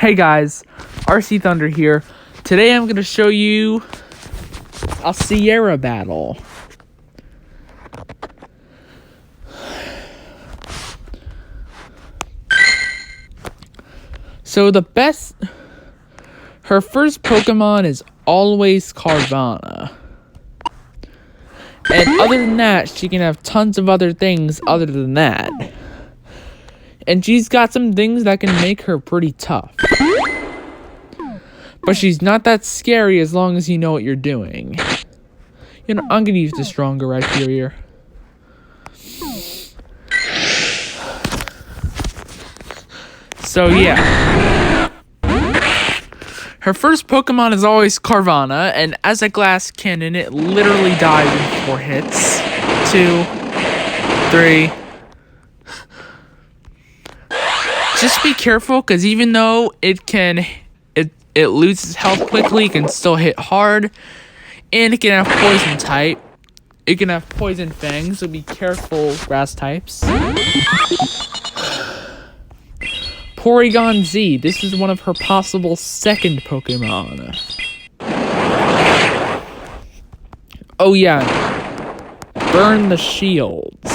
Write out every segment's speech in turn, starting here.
Hey guys, RC Thunder here. Today I'm going to show you a Sierra battle. So her first Pokemon is always Carvanha. And other than that, she can have tons of other things other than that. And she's got some things that can make her pretty tough. But she's not that scary as long as you know what you're doing. You know, I'm gonna use the stronger right here. So yeah. Her first Pokemon is always Carvanha, and as a glass cannon, it literally dies in 4 hits. 2, 3. Just be careful, because even though it loses health quickly, it can still hit hard. And it can have poison type. It can have poison fangs, so be careful, grass types. Porygon Z. This is one of her possible second Pokemon. Oh yeah. Burn the shields.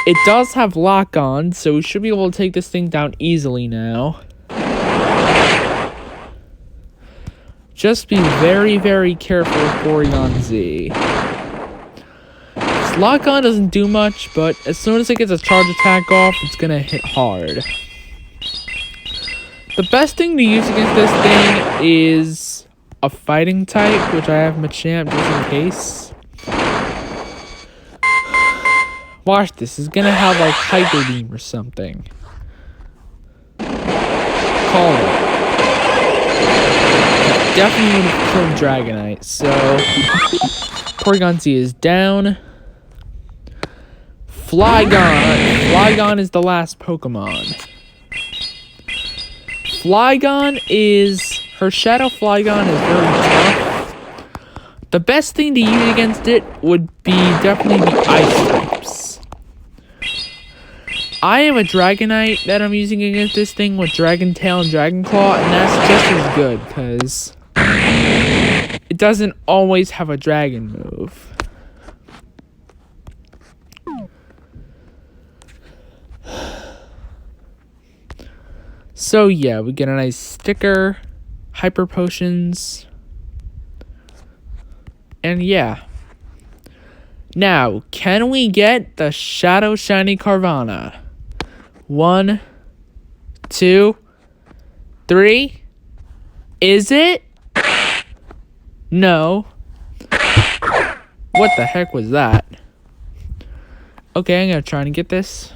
It does have lock on, so we should be able to take this thing down easily now. Just be very, very careful with Porygon Z. Its lock on doesn't do much, but as soon as it gets a charge attack off, it's gonna hit hard. The best thing to use against this thing is a fighting type, which I have Machamp just in case. Watch this, it's gonna have like Hyper Beam or something. Call it. Definitely would have killed Dragonite, so Porygon Z is down. Flygon. Flygon is the last Pokemon. Her Shadow Flygon is very tough. The best thing to use against it would be definitely the Ice types. I have a Dragonite that I'm using against this thing with Dragon Tail and Dragon Claw, and that's just as good, because it doesn't always have a dragon move. So yeah, we get a nice sticker, Hyper Potions, and yeah. Now, can we get the Shadow Shiny Carvanha? 1, 2, 3. Is it? No. What the heck was that? Okay, I'm gonna try and get this.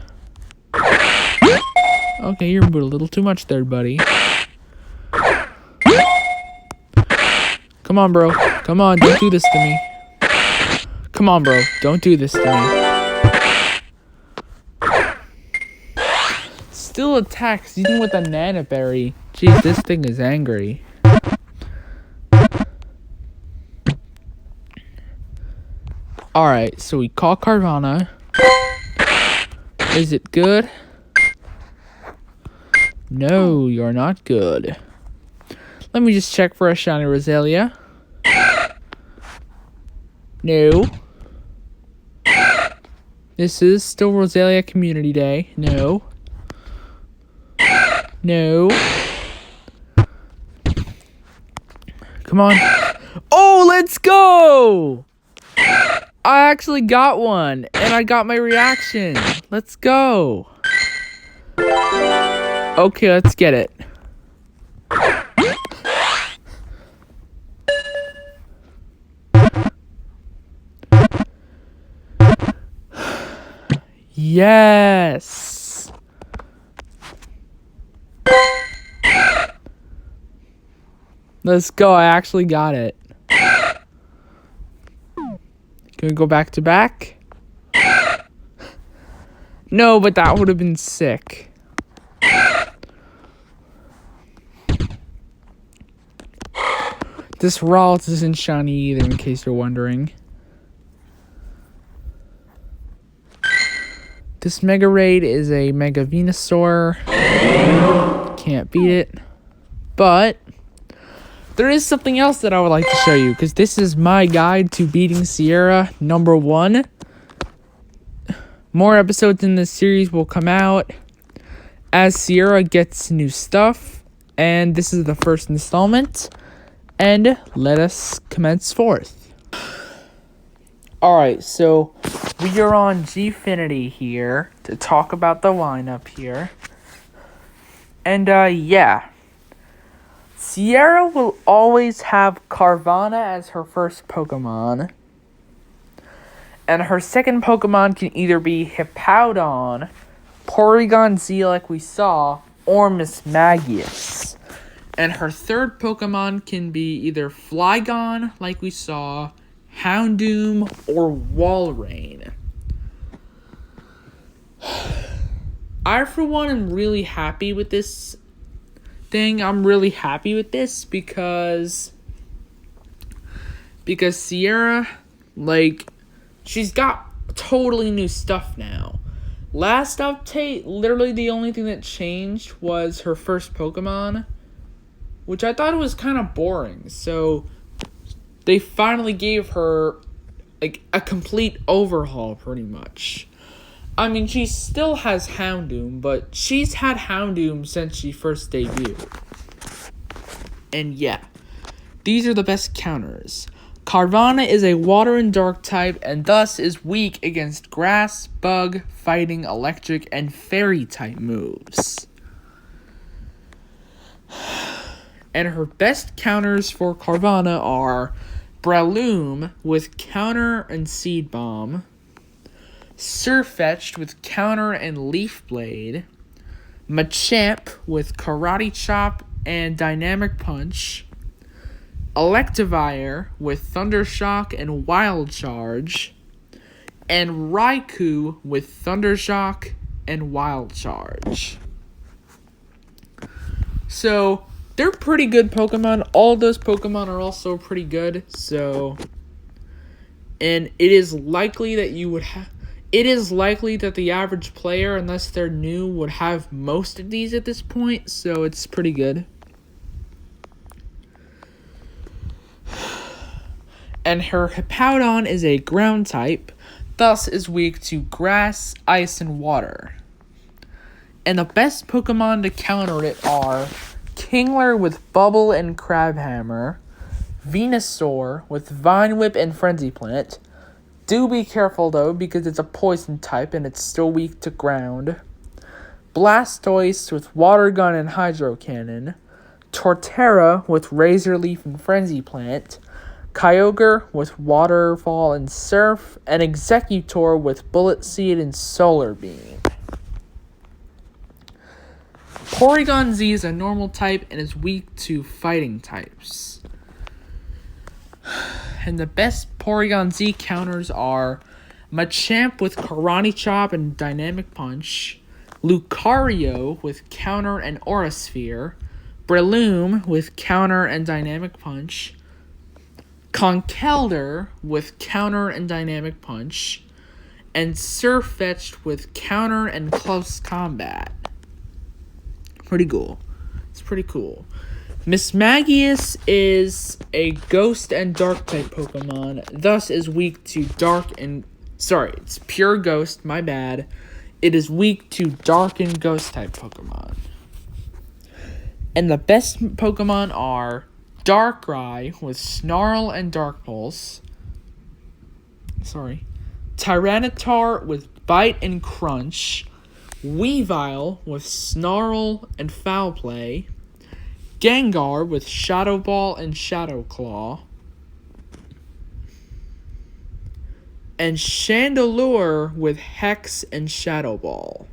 Okay, you're moving a little too much there, buddy. Come on, bro. Come on, don't do this to me. Come on, bro. Don't do this to me. Still attacks even with a Nana Berry. Jeez, this thing is angry. Alright, so we call Carvanha. Is it good? No, you're not good. Let me just check for a shiny Roselia. No. This is still Roselia Community Day. No. No. Come on. Oh, let's go! I actually got one, and I got my reaction. Let's go. Okay, let's get it. Yes. Let's go. I actually got it. Can we go back to back? No, but that would have been sick. This Ralts isn't shiny either, in case you're wondering. This Mega Raid is a Mega Venusaur. Can't beat it. But there is something else that I would like to show you, because this is my guide to beating Sierra #1. More episodes in this series will come out as Sierra gets new stuff, and this is the first installment. And let us commence forth. Alright, so we are on Gfinity here to talk about the lineup here. And yeah. Sierra will always have Carvanha as her first Pokemon. And her second Pokemon can either be Hippowdon, Porygon Z like we saw, or Mismagius. And her third Pokemon can be either Flygon like we saw, Houndoom, or Walrein. I, for one, am really happy with this thing. I'm really happy with this because Sierra, like, she's got totally new stuff now. Last update, literally the only thing that changed was her first Pokemon, which I thought was kind of boring. So they finally gave her like a complete overhaul, pretty much. I mean, she still has Houndoom, but she's had Houndoom since she first debuted. And yeah, these are the best counters. Carvanha is a water and dark type, and thus is weak against grass, bug, fighting, electric, and fairy type moves. And her best counters for Carvanha are Breloom with counter and Seed Bomb, Sirfetch'd with counter and Leaf Blade, Machamp with Karate Chop and Dynamic Punch, Electivire with Thunder Shock and Wild Charge, and Raikou with Thunder Shock and Wild Charge. So they're pretty good Pokemon. All those Pokemon are also pretty good. So, and it is likely that you would have. It is likely that the average player, unless they're new, would have most of these at this point. So it's pretty good. And her Hippowdon is a ground type, thus is weak to grass, ice, and water. And the best Pokemon to counter it are Kingler with Bubble and Crabhammer, Venusaur with Vine Whip and Frenzy Plant. Do be careful though, because it's a poison type and it's still weak to ground. Blastoise with Water Gun and Hydro Cannon. Torterra with Razor Leaf and Frenzy Plant. Kyogre with Waterfall and Surf. And Executor with Bullet Seed and Solar Beam. Porygon Z is a normal type and is weak to fighting types. And the best Porygon Z counters are Machamp with Karate Chop and Dynamic Punch, Lucario with counter and Aura Sphere, Breloom with counter and Dynamic Punch, Conkeldurr with counter and Dynamic Punch, and Sirfetch'd with counter and Close Combat. Pretty cool. It's pretty cool. Mismagius is a ghost and dark type Pokemon, thus is weak to it's pure ghost, my bad. It is weak to dark and ghost type Pokemon. And the best Pokemon are Darkrai with Snarl and Dark Pulse. Tyranitar with Bite and Crunch. Weavile with Snarl and Foul Play. Gengar with Shadow Ball and Shadow Claw. And Chandelure with Hex and Shadow Ball.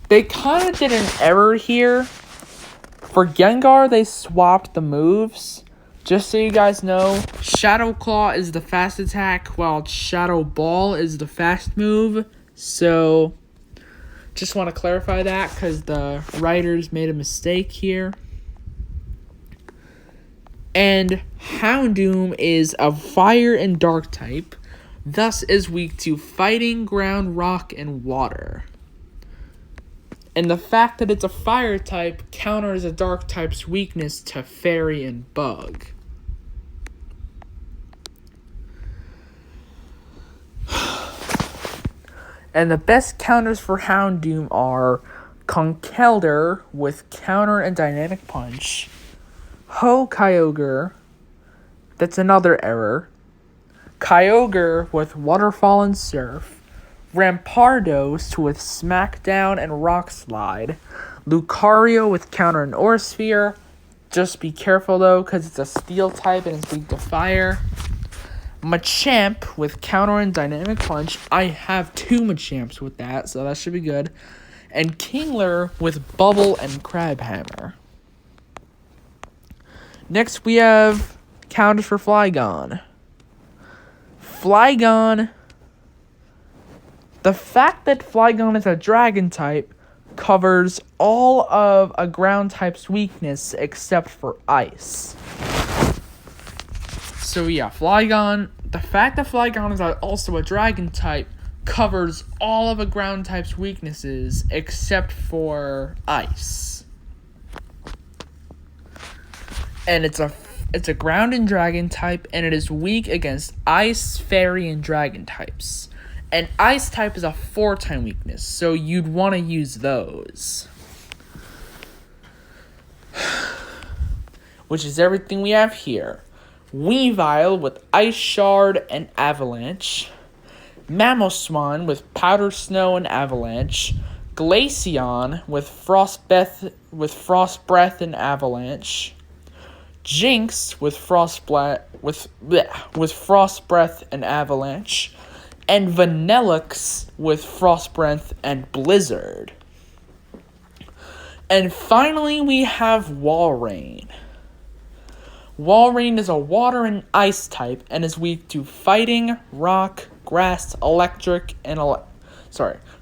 They kind of did an error here. For Gengar, they swapped the moves. Just so you guys know, Shadow Claw is the fast attack, while Shadow Ball is the fast move. So, just want to clarify that, because the writers made a mistake here. And Houndoom is a fire and dark type, thus is weak to fighting, ground, rock, and water. And the fact that it's a fire type counters a dark type's weakness to fairy and bug. And the best counters for Houndoom are Conkeldurr with counter and dynamic punch, Kyogre, that's another error, Kyogre with waterfall and surf, Rampardos with smackdown and rock slide, Lucario with counter and aura sphere, just be careful though because it's a steel type and it's weak to fire, Machamp with counter and dynamic punch. I have 2 Machamps with that, so that should be good. And Kingler with bubble and Crabhammer. Next we have counters for Flygon. Flygon, the fact that Flygon is a dragon type covers all of a ground type's weakness except for ice. So yeah, Flygon, the fact that Flygon is also a dragon type covers all of a ground type's weaknesses except for ice. And it's a ground and dragon type, and it is weak against ice, fairy, and dragon types. And ice type is a 4-time weakness, so you'd want to use those. Which is everything we have here. Weavile with Ice Shard and Avalanche, Mamoswine with Powder Snow and Avalanche, Glaceon with Frost Breath and Avalanche, Jinx with Frost Breath and Avalanche, and Vanillix with Frost Breath and Blizzard. And finally, we have Walrein. Walrein is a water and ice type and is weak to fighting, rock, grass, electric, and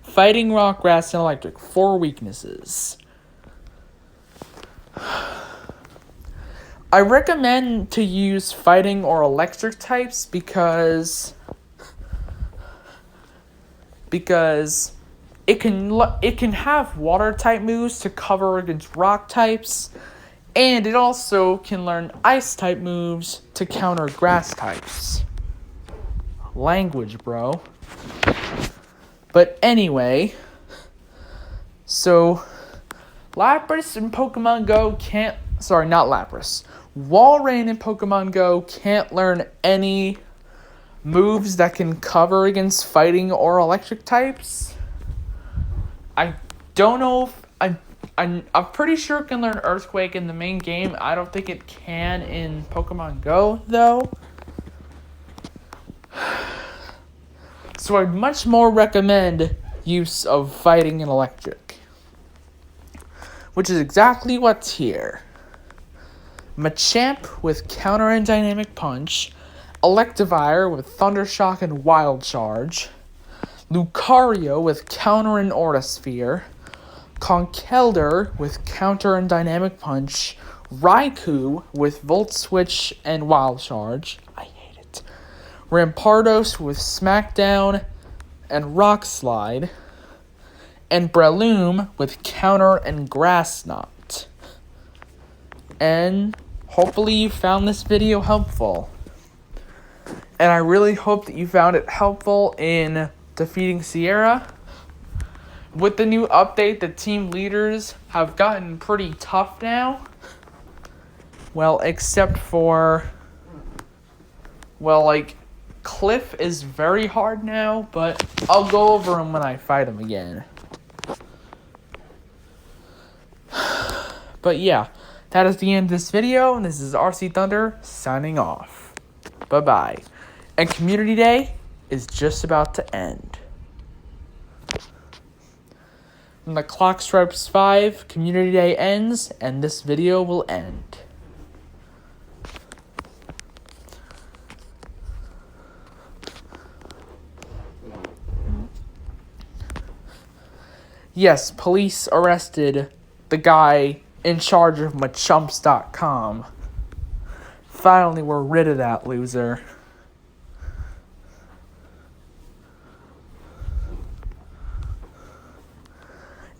fighting, rock, grass, and electric. 4 weaknesses. I recommend to use fighting or electric types because it can have water type moves to cover against rock types. And it also can learn ice-type moves to counter grass types. Language, bro. But anyway, so Lapras in Pokemon Go can't... Sorry, not Lapras. Walrein in Pokemon Go can't learn any moves that can cover against fighting or electric types. I don't know if... I'm pretty sure it can learn Earthquake in the main game. I don't think it can in Pokemon Go, though. So I'd much more recommend use of fighting and electric, which is exactly what's here. Machamp with counter and dynamic punch, Electivire with Thunder Shock and Wild Charge, Lucario with counter and Aura Sphere, Conkeldurr with counter and dynamic punch, Raikou with Volt Switch and Wild Charge, I hate it, Rampardos with Smackdown and Rock Slide, and Breloom with counter and Grass Knot. And hopefully you found this video helpful. And I really hope that you found it helpful in defeating Sierra. With the new update, the team leaders have gotten pretty tough now. Well, except for... Well, like, Cliff is very hard now, but I'll go over him when I fight him again. But yeah, that is the end of this video, and this is RC Thunder signing off. Bye-bye. And Community Day is just about to end. When the clock strikes 5, Community Day ends, and this video will end. Yes, police arrested the guy in charge of Machumps.com. Finally, we're rid of that loser.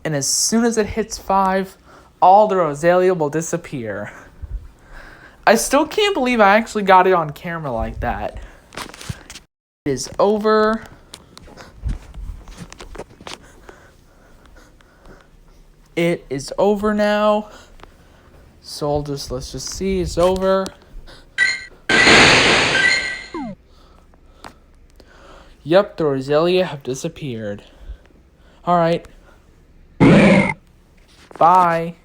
And as soon as it hits 5, all the Roselia will disappear. I still can't believe I actually got it on camera like that. It is over. It is over now. So let's just see, it's over. Yep, the Roselia have disappeared. Alright. Bye.